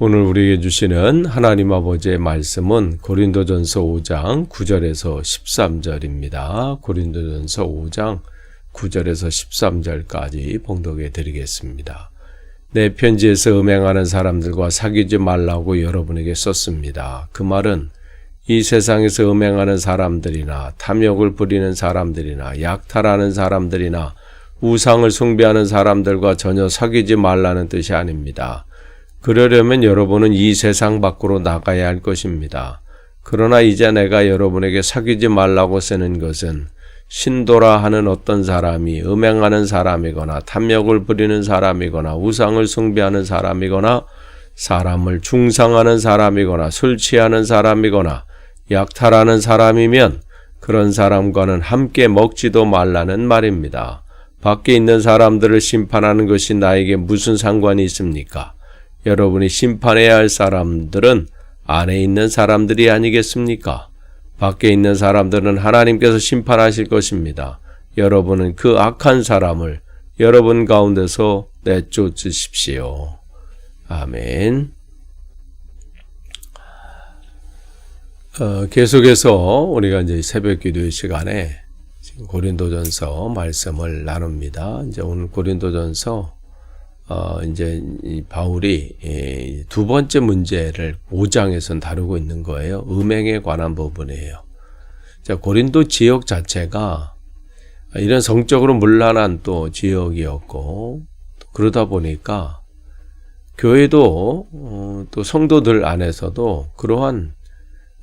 오늘 우리에게 주시는 하나님 아버지의 말씀은 고린도전서 5장 9절에서 13절입니다. 고린도전서 5장 9절에서 13절까지 봉독해 드리겠습니다. 내 편지에서 음행하는 사람들과 사귀지 말라고 여러분에게 썼습니다. 그 말은 이 세상에서 음행하는 사람들이나 탐욕을 부리는 사람들이나 약탈하는 사람들이나 우상을 숭배하는 사람들과 전혀 사귀지 말라는 뜻이 아닙니다. 그러려면 여러분은 이 세상 밖으로 나가야 할 것입니다. 그러나 이제 내가 여러분에게 사귀지 말라고 쓰는 것은 신도라 하는 어떤 사람이 음행하는 사람이거나 탐욕을 부리는 사람이거나 우상을 숭배하는 사람이거나 사람을 중상하는 사람이거나 술 취하는 사람이거나 약탈하는 사람이면 그런 사람과는 함께 먹지도 말라는 말입니다. 밖에 있는 사람들을 심판하는 것이 나에게 무슨 상관이 있습니까? 여러분이 심판해야 할 사람들은 안에 있는 사람들이 아니겠습니까? 밖에 있는 사람들은 하나님께서 심판하실 것입니다. 여러분은 그 악한 사람을 여러분 가운데서 내쫓으십시오. 아멘. 계속해서 우리가 이제 새벽 기도의 시간에 고린도전서 말씀을 나눕니다. 이제 오늘 고린도전서 이제 이 바울이 두 번째 문제를 5장에서 다루고 있는 거예요. 음행에 관한 부분이에요. 자, 고린도 지역 자체가 이런 성적으로 문란한 또 지역이었고, 그러다 보니까 교회도 또 성도들 안에서도 그러한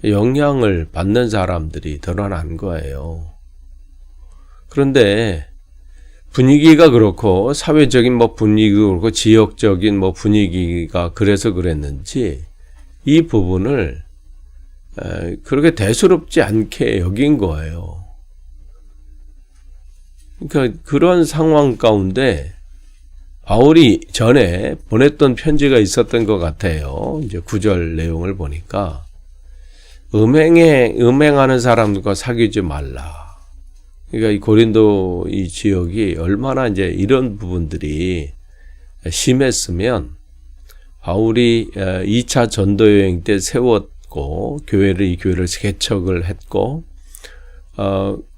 영향을 받는 사람들이 드러난 거예요. 그런데 분위기가 그렇고 사회적인 분위기가 그렇고 지역적인 분위기가 그래서 그랬는지 이 부분을 그렇게 대수롭지 않게 여긴 거예요. 그러니까 그런 상황 가운데 바울이 전에 보냈던 편지가 있었던 것 같아요. 이제 9절 내용을 보니까 음행하는 사람들과 사귀지 말라. 그러니까 이 고린도 이 지역이 얼마나 이제 이런 부분들이 심했으면 바울이 2차 전도 여행 때 세웠고 이 교회를 개척을 했고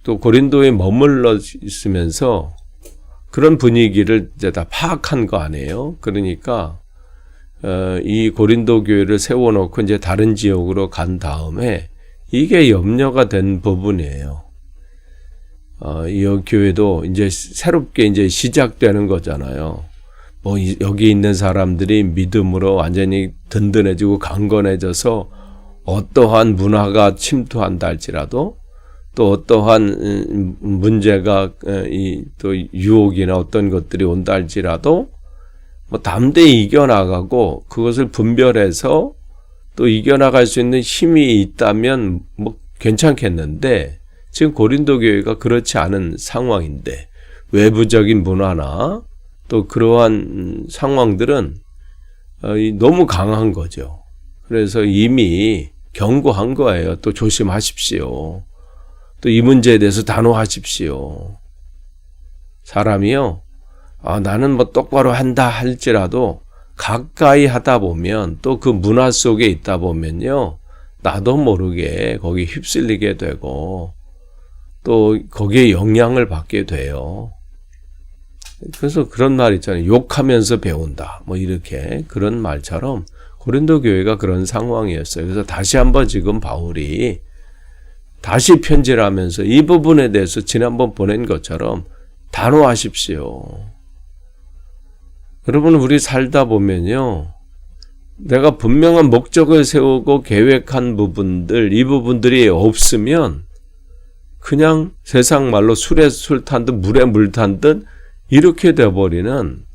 또 고린도에 머물러 있으면서 그런 분위기를 이제 다 파악한 거 아니에요. 그러니까 이 고린도 교회를 세워놓고 이제 다른 지역으로 간 다음에 이게 염려가 된 부분이에요. 이 교회도 이제 새롭게 이제 시작되는 거잖아요. 여기 있는 사람들이 믿음으로 완전히 든든해지고 강건해져서 어떠한 문화가 침투한다 할지라도 또 어떠한 문제가 또 유혹이나 어떤 것들이 온다 할지라도 담대히 이겨나가고 그것을 분별해서 또 이겨나갈 수 있는 힘이 있다면 괜찮겠는데 지금 고린도 교회가 그렇지 않은 상황인데 외부적인 문화나 또 그러한 상황들은 너무 강한 거죠. 그래서 이미 경고한 거예요. 또 조심하십시오. 또 이 문제에 대해서 단호하십시오. 사람이요. 나는 똑바로 한다 할지라도 가까이 하다 보면 또 그 문화 속에 있다 보면요. 나도 모르게 거기 휩쓸리게 되고 또 거기에 영향을 받게 돼요. 그래서 그런 말 있잖아요. 욕하면서 배운다. 이렇게 그런 말처럼 고린도 교회가 그런 상황이었어요. 그래서 다시 한번 지금 바울이 다시 편지를 하면서 이 부분에 대해서 지난번 보낸 것처럼 단호하십시오. 여러분 우리 살다 보면요. 내가 분명한 목적을 세우고 계획한 부분들 이 부분들이 없으면 그냥 세상 말로 술에 술 탄 듯 물에 물 탄 듯 이렇게 되어버리는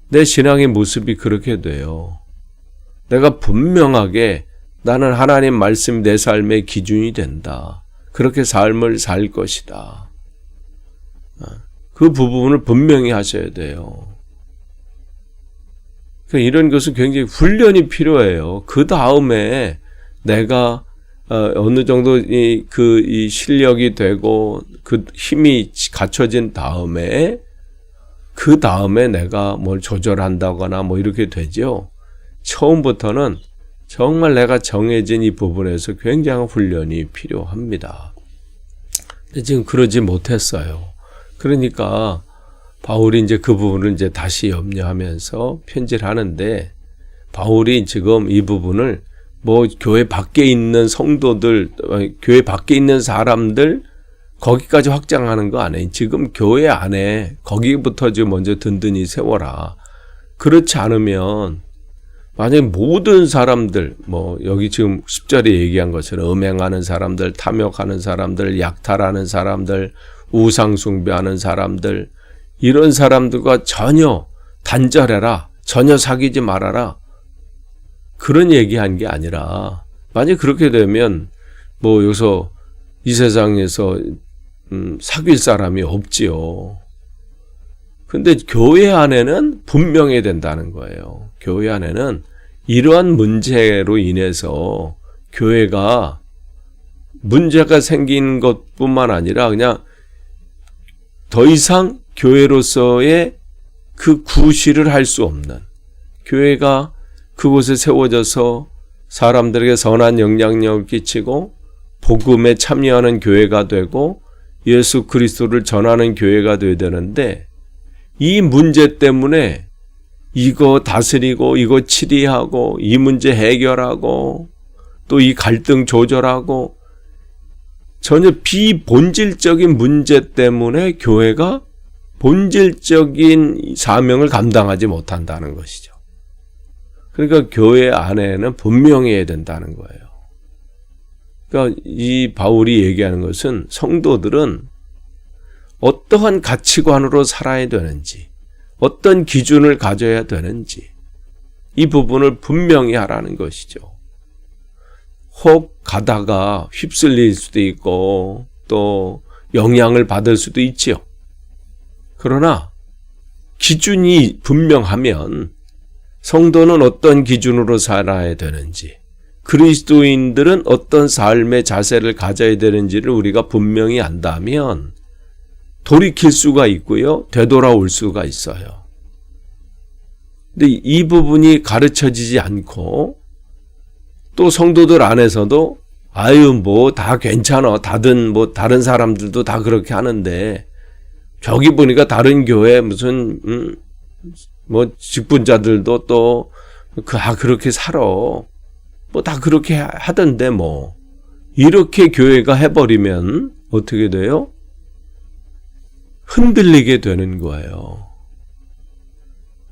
내 신앙의 모습이 그렇게 돼요. 내가 분명하게 나는 하나님 말씀 내 삶의 기준이 된다. 그렇게 삶을 살 것이다. 그 부분을 분명히 하셔야 돼요. 이런 것은 굉장히 훈련이 필요해요. 그 다음에 내가 어느 정도 이 실력이 되고 그 힘이 갖춰진 다음에 그 다음에 내가 뭘 조절한다거나 이렇게 되죠. 처음부터는 정말 내가 정해진 이 부분에서 굉장한 훈련이 필요합니다. 근데 지금 그러지 못했어요. 그러니까 바울이 이제 그 부분을 이제 다시 염려하면서 편지를 하는데, 바울이 지금 이 부분을 뭐 교회 밖에 있는 성도들, 교회 밖에 있는 사람들 거기까지 확장하는 거 아니에요. 지금 교회 안에 거기부터 지금 먼저 든든히 세워라. 그렇지 않으면 만약에 모든 사람들, 뭐 여기 지금 10절에 얘기한 것처럼 음행하는 사람들, 탐욕하는 사람들, 약탈하는 사람들, 우상숭배하는 사람들, 이런 사람들과 전혀 단절해라, 전혀 사귀지 말아라, 그런 얘기한 게 아니라, 만약 그렇게 되면 뭐 여기서 이 세상에서 사귈 사람이 없지요. 근데 교회 안에는 분명해야 된다는 거예요. 교회 안에는 이러한 문제로 인해서 교회가 문제가 생긴 것뿐만 아니라 그냥 더 이상 교회로서의 그 구실을 할 수 없는, 교회가 그곳에 세워져서 사람들에게 선한 영향력을 끼치고 복음에 참여하는 교회가 되고 예수 그리스도를 전하는 교회가 되어야 되는데, 이 문제 때문에 이거 다스리고 이거 치리하고 이 문제 해결하고 또 이 갈등 조절하고, 전혀 비본질적인 문제 때문에 교회가 본질적인 사명을 감당하지 못한다는 것이죠. 그러니까 교회 안에는 분명해야 된다는 거예요. 그러니까 이 바울이 얘기하는 것은 성도들은 어떠한 가치관으로 살아야 되는지, 어떤 기준을 가져야 되는지, 이 부분을 분명히 하라는 것이죠. 혹 가다가 휩쓸릴 수도 있고 또 영향을 받을 수도 있지요. 그러나 기준이 분명하면 성도는 어떤 기준으로 살아야 되는지, 그리스도인들은 어떤 삶의 자세를 가져야 되는지를 우리가 분명히 안다면 돌이킬 수가 있고요, 되돌아올 수가 있어요. 근데 이 부분이 가르쳐지지 않고, 또 성도들 안에서도 아유 뭐 다 괜찮아, 다든 뭐 다른 사람들도 다 그렇게 하는데 저기 보니까 다른 교회 무슨 뭐 직분자들도 또 그렇게 살아, 뭐 다 그렇게 하던데 뭐, 이렇게 교회가 해버리면 어떻게 돼요? 흔들리게 되는 거예요.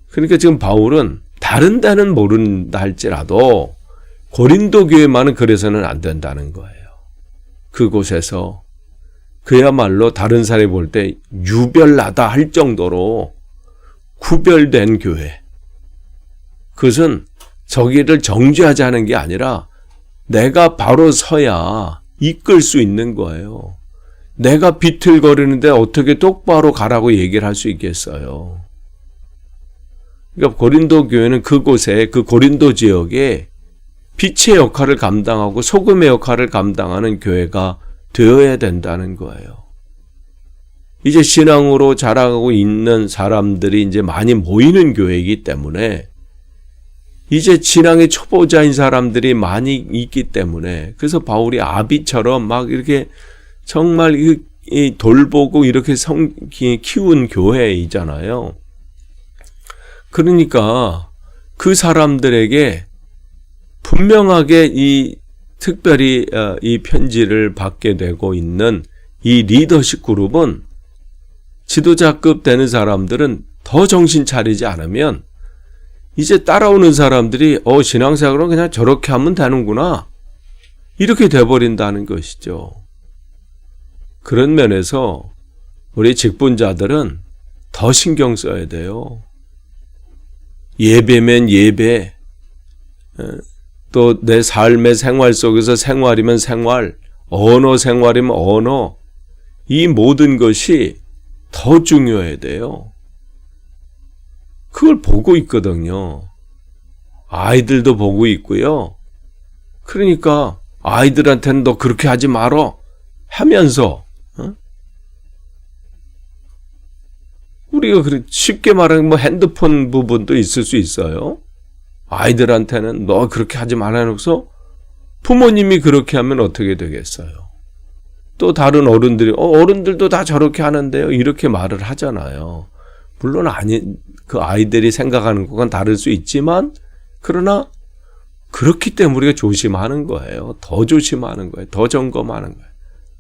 그러니까 지금 바울은 다른 데는 모른다 할지라도 고린도 교회만은 그래서는 안 된다는 거예요. 그곳에서 그야말로 다른 사람이 볼 때 유별나다 할 정도로 구별된 교회, 그것은 저기를 정죄하지 않은 게 아니라 내가 바로 서야 이끌 수 있는 거예요. 내가 비틀거리는데 어떻게 똑바로 가라고 얘기를 할 수 있겠어요. 그러니까 고린도 교회는 그곳에, 그 고린도 지역에 빛의 역할을 감당하고 소금의 역할을 감당하는 교회가 되어야 된다는 거예요. 이제 신앙으로 자라가고 있는 사람들이 이제 많이 모이는 교회이기 때문에, 이제 신앙의 초보자인 사람들이 많이 있기 때문에, 그래서 바울이 아비처럼 막 이렇게 정말 돌보고 이렇게 키운 교회이잖아요. 그러니까 그 사람들에게 분명하게 특별히 이 편지를 받게 되고 있는 이 리더십 그룹은, 지도자급 되는 사람들은 더 정신 차리지 않으면 이제 따라오는 사람들이 신앙생활은 그냥 저렇게 하면 되는구나, 이렇게 돼버린다는 것이죠. 그런 면에서 우리 직분자들은 더 신경 써야 돼요. 예배면 예배, 또 내 삶의 생활 속에서 생활이면 생활, 언어 생활이면 언어, 이 모든 것이 더 중요해야 돼요. 그걸 보고 있거든요. 아이들도 보고 있고요. 그러니까 아이들한테는 너 그렇게 하지 말어 하면서, 우리가 쉽게 말하면 뭐 핸드폰 부분도 있을 수 있어요. 아이들한테는 너 그렇게 하지 말아놓고서 부모님이 그렇게 하면 어떻게 되겠어요? 또 다른 어른들이 어른들도 다 저렇게 하는데요. 이렇게 말을 하잖아요. 물론 그 아이들이 생각하는 것과는 다를 수 있지만 그러나 그렇기 때문에 우리가 조심하는 거예요. 더 조심하는 거예요. 더 점검하는 거예요.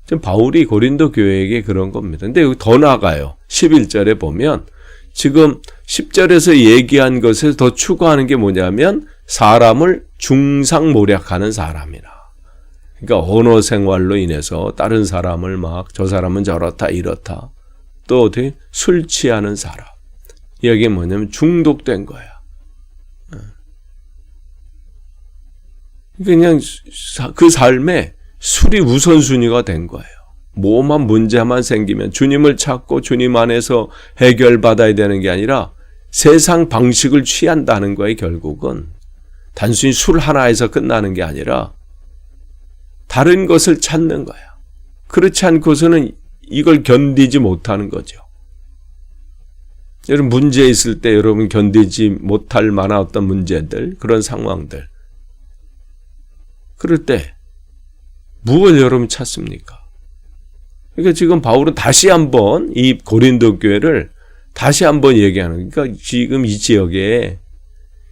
지금 바울이 고린도 교회에게 그런 겁니다. 근데 여기 더 나아가요. 11절에 보면 지금 10절에서 얘기한 것에서 더 추구하는 게 뭐냐면 사람을 중상모략하는 사람이라. 그러니까 언어 생활로 인해서 다른 사람을 막 저 사람은 저렇다 이렇다. 또 어떻게 술 취하는 사람. 여기 뭐냐면 중독된 거야. 그냥 그 삶에 술이 우선순위가 된 거예요. 뭐만 문제만 생기면 주님을 찾고 주님 안에서 해결받아야 되는 게 아니라 세상 방식을 취한다는 거예요. 결국은 단순히 술 하나에서 끝나는 게 아니라 다른 것을 찾는 거야. 그렇지 않고서는 이걸 견디지 못하는 거죠. 여러분 문제 있을 때 여러분 견디지 못할 만한 어떤 문제들, 그런 상황들. 그럴 때 무엇을 여러분 찾습니까? 그러니까 지금 바울은 다시 한번 이 고린도 교회를 다시 한번 얘기하는, 그러니까 지금 이 지역에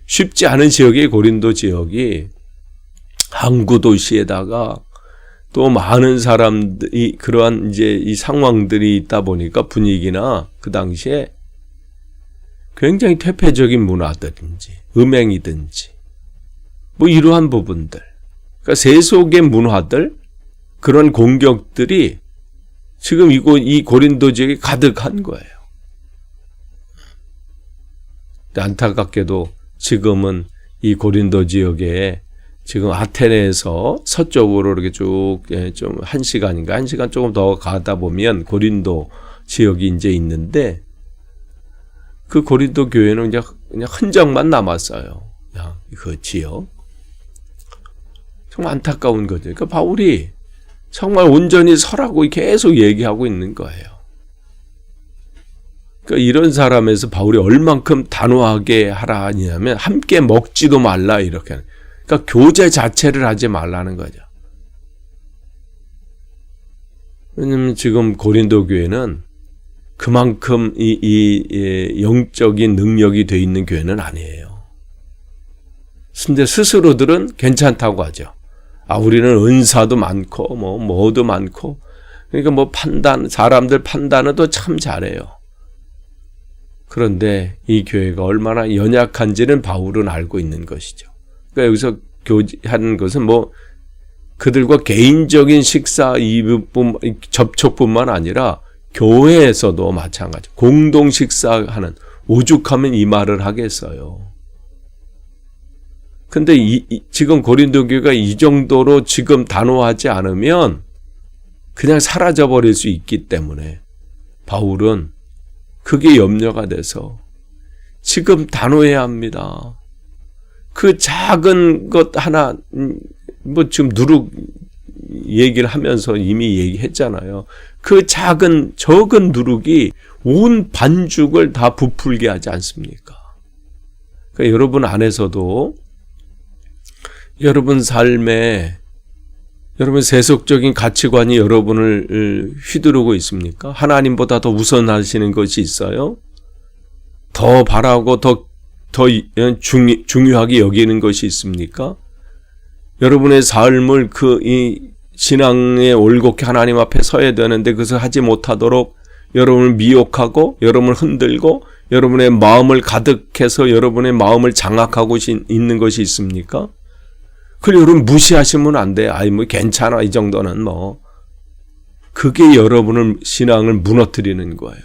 쉽지 않은 지역의 고린도 지역이 항구 도시에다가 또 많은 사람들이 그러한 이제 이 상황들이 있다 보니까 분위기나 그 당시에 굉장히 퇴폐적인 문화든지 음행이든지 뭐 이러한 부분들, 그러니까 세속의 문화들, 그런 공격들이 지금 이 고린도 지역에 가득한 거예요. 안타깝게도 지금은 이 고린도 지역에 지금 아테네에서 서쪽으로 이렇게 쭉 좀 1시간인가 1시간 조금 더 가다 보면 고린도 지역이 이제 있는데 그 고린도 교회는 그냥 흔적만 남았어요. 그냥 그 지역. 정말 안타까운 거죠. 그러니까 바울이 정말 온전히 서라고 계속 얘기하고 있는 거예요. 그러니까 이런 사람에서 바울이 얼만큼 단호하게 하라 하냐면 함께 먹지도 말라 이렇게. 그러니까 교제 자체를 하지 말라는 거죠. 왜냐면 지금 고린도 교회는 그만큼 이 영적인 능력이 돼 있는 교회는 아니에요. 근데 스스로들은 괜찮다고 하죠. 우리는 은사도 많고 뭐도 많고, 그러니까 사람들 판단은 또 참 잘해요. 그런데 이 교회가 얼마나 연약한지는 바울은 알고 있는 것이죠. 그러니까 여기서 교제하는 것은 그들과 개인적인 식사 접촉뿐만 아니라 교회에서도 마찬가지. 공동 식사하는, 오죽하면 이 말을 하겠어요. 근데 지금 고린도 교회가 이 정도로 지금 단호하지 않으면 그냥 사라져버릴 수 있기 때문에 바울은 그게 염려가 돼서 지금 단호해야 합니다. 그 작은 것 하나, 지금 누룩 얘기를 하면서 이미 얘기했잖아요. 그 적은 누룩이 온 반죽을 다 부풀게 하지 않습니까? 그러니까 여러분 안에서도 여러분 삶에 여러분 세속적인 가치관이 여러분을 휘두르고 있습니까? 하나님보다 더 우선하시는 것이 있어요? 더 바라고 더 중요하게 여기는 것이 있습니까? 여러분의 삶을 이 신앙에 올곧게 하나님 앞에 서야 되는데 그것을 하지 못하도록 여러분을 미혹하고 여러분을 흔들고 여러분의 마음을 가득해서 여러분의 마음을 장악하고 있는 것이 있습니까? 그걸 여러분 무시하시면 안 돼. 괜찮아. 이 정도는 그게 여러분을 신앙을 무너뜨리는 거예요.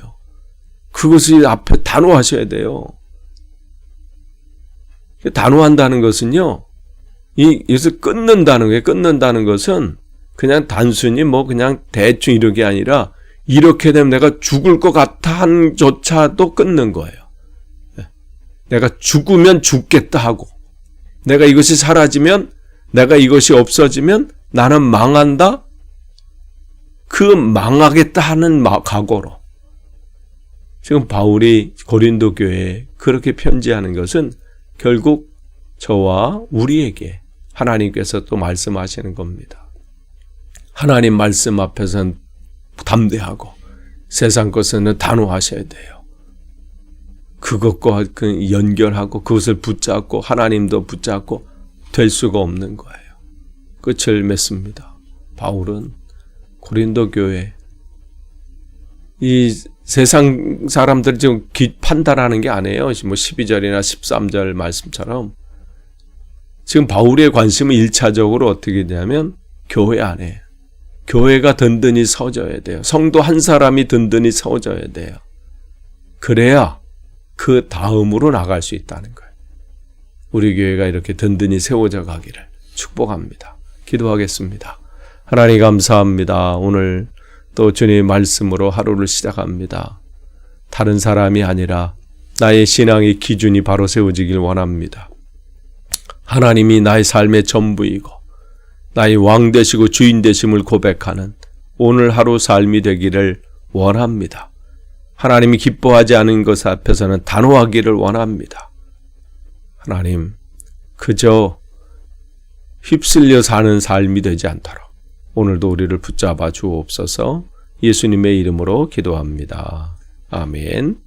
그것을 앞에 단호하셔야 돼요. 단호한다는 것은요, 여기서 끊는다는 거예요. 끊는다는 것은 그냥 단순히 그냥 대충 이렇게 아니라 이렇게 되면 내가 죽을 것 같아 한 조차도 끊는 거예요. 내가 죽으면 죽겠다 하고, 내가 이것이 사라지면, 내가 이것이 없어지면 나는 망한다? 그 망하겠다 하는 각오로. 지금 바울이 고린도 교회에 그렇게 편지하는 것은 결국 저와 우리에게 하나님께서 또 말씀하시는 겁니다. 하나님 말씀 앞에서는 담대하고 세상 것에는 단호하셔야 돼요. 그것과 연결하고 그것을 붙잡고 하나님도 붙잡고 될 수가 없는 거예요. 끝을 맺습니다. 바울은 고린도 교회 이 세상 사람들이 지금 판단하는 게 아니에요. 뭐 12절이나 13절 말씀처럼 지금 바울의 관심은 1차적으로 어떻게 되냐면 교회 안에 교회가 든든히 서져야 돼요. 성도 한 사람이 든든히 서져야 돼요. 그래야 그 다음으로 나갈 수 있다는 거예요. 우리 교회가 이렇게 든든히 세워져 가기를 축복합니다. 기도하겠습니다. 하나님 감사합니다. 오늘 또 주님 말씀으로 하루를 시작합니다. 다른 사람이 아니라 나의 신앙의 기준이 바로 세워지길 원합니다. 하나님이 나의 삶의 전부이고 나의 왕 되시고 주인 되심을 고백하는 오늘 하루 삶이 되기를 원합니다. 하나님이 기뻐하지 않은 것 앞에서는 단호하기를 원합니다. 하나님, 그저 휩쓸려 사는 삶이 되지 않도록 오늘도 우리를 붙잡아 주옵소서. 예수님의 이름으로 기도합니다. 아멘.